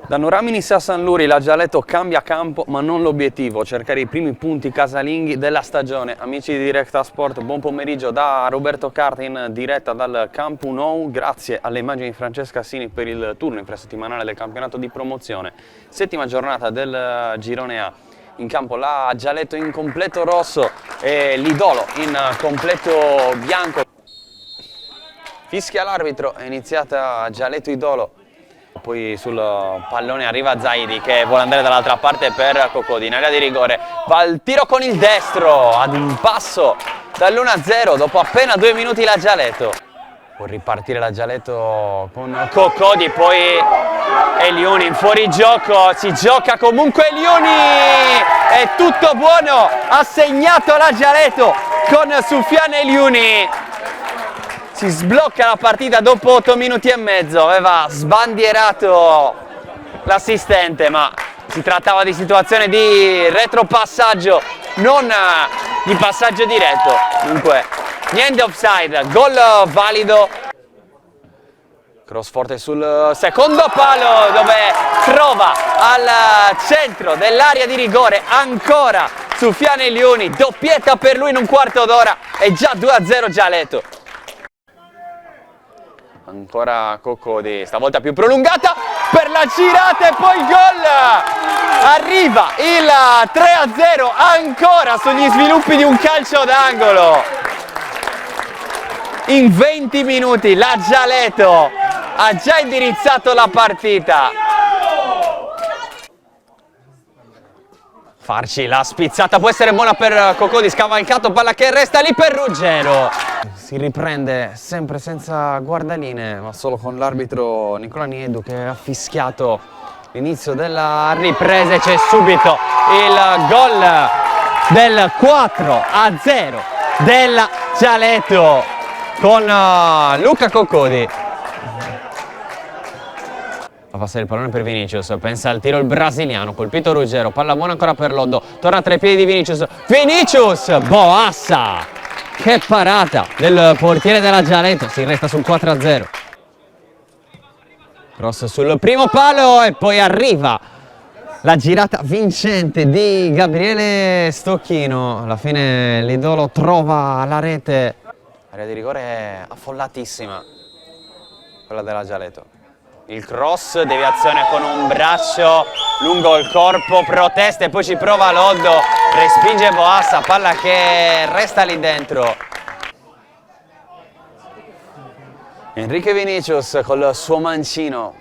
Da Noraminis a San Luri la Gialetto cambia campo ma non l'obiettivo, cercare i primi punti casalinghi della stagione. Amici di Directa Sport, buon pomeriggio da Roberto Carta in diretta dal Campo Nou, grazie alle immagini di Francesca Assini per il turno infrasettimanale del campionato di promozione. Settima giornata del Girone A, in campo la Gialetto in completo rosso e l'Idolo in completo bianco. Fischia l'arbitro, è iniziata Gialetto Idolo. Poi sul pallone arriva Zaidi che vuole andare dall'altra parte per Cocodi in area di rigore, va al tiro con il destro ad un passo dall'1-0 dopo appena 2 minuti la Gialetto. Può ripartire la Gialetto con Cocodi, poi Eliuni in fuorigioco, si gioca comunque Eliuni, è tutto buono, ha segnato la Gialetto con Soufiane Eliuni. Si sblocca la partita dopo 8 minuti e mezzo, aveva sbandierato l'assistente, ma si trattava di situazione di retropassaggio, non di passaggio diretto. Dunque, niente offside, gol valido. Cross forte sul secondo palo dove trova al centro dell'area di rigore ancora Soufiane Eliuni, doppietta per lui in un quarto d'ora e già 2-0 Gialetto. Ancora Cocodi, stavolta più prolungata per la girata e poi gol! Arriva il 3-0 ancora sugli sviluppi di un calcio d'angolo. In 20 minuti la Gialetto ha già indirizzato la partita. Farci la spizzata, può essere buona per Cocodi, scavalcato, palla che resta lì per Ruggero. Si riprende sempre senza guardaline, ma solo con l'arbitro Nicola Niedu che ha fischiato l'inizio della ripresa e c'è subito il gol del 4-0 della Gialetto con Luca Cocodi. Fa passare il pallone per Vinicius, pensa al tiro il brasiliano, colpito Ruggero, palla buona ancora per Loddo, torna tra i piedi di Vinicius, Boassa! Che parata del portiere della Gialetto, si resta sul 4-0. Cross sul primo palo e poi arriva la girata vincente di Gabriele Stocchino. Alla fine l'Idolo trova la rete. Area di rigore affollatissima, quella della Gialetto. Il cross, deviazione con un braccio lungo il corpo, protesta e poi ci prova Loddo, respinge Boassa, palla che resta lì dentro. Enrique Vinicius col suo mancino,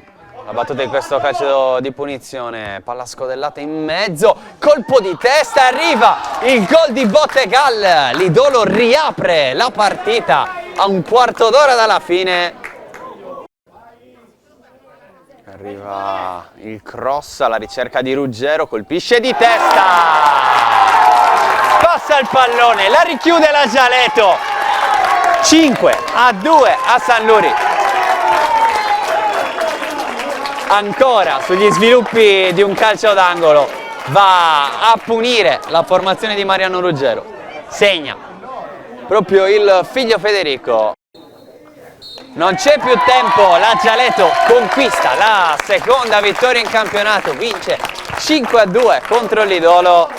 la battuta di questo calcio di punizione, palla scodellata in mezzo, colpo di testa, arriva il gol di Bottegal, l'Idolo riapre la partita a un quarto d'ora dalla fine. Arriva il cross alla ricerca di Ruggero, colpisce di testa, passa il pallone, la richiude la Gialetto, 5-2 a San Luri. Ancora sugli sviluppi di un calcio d'angolo va a punire la formazione di Mariano Ruggero, segna proprio il figlio Federico. Non c'è più tempo, la Gialetto conquista la seconda vittoria in campionato, vince 5-2 contro l'Idolo.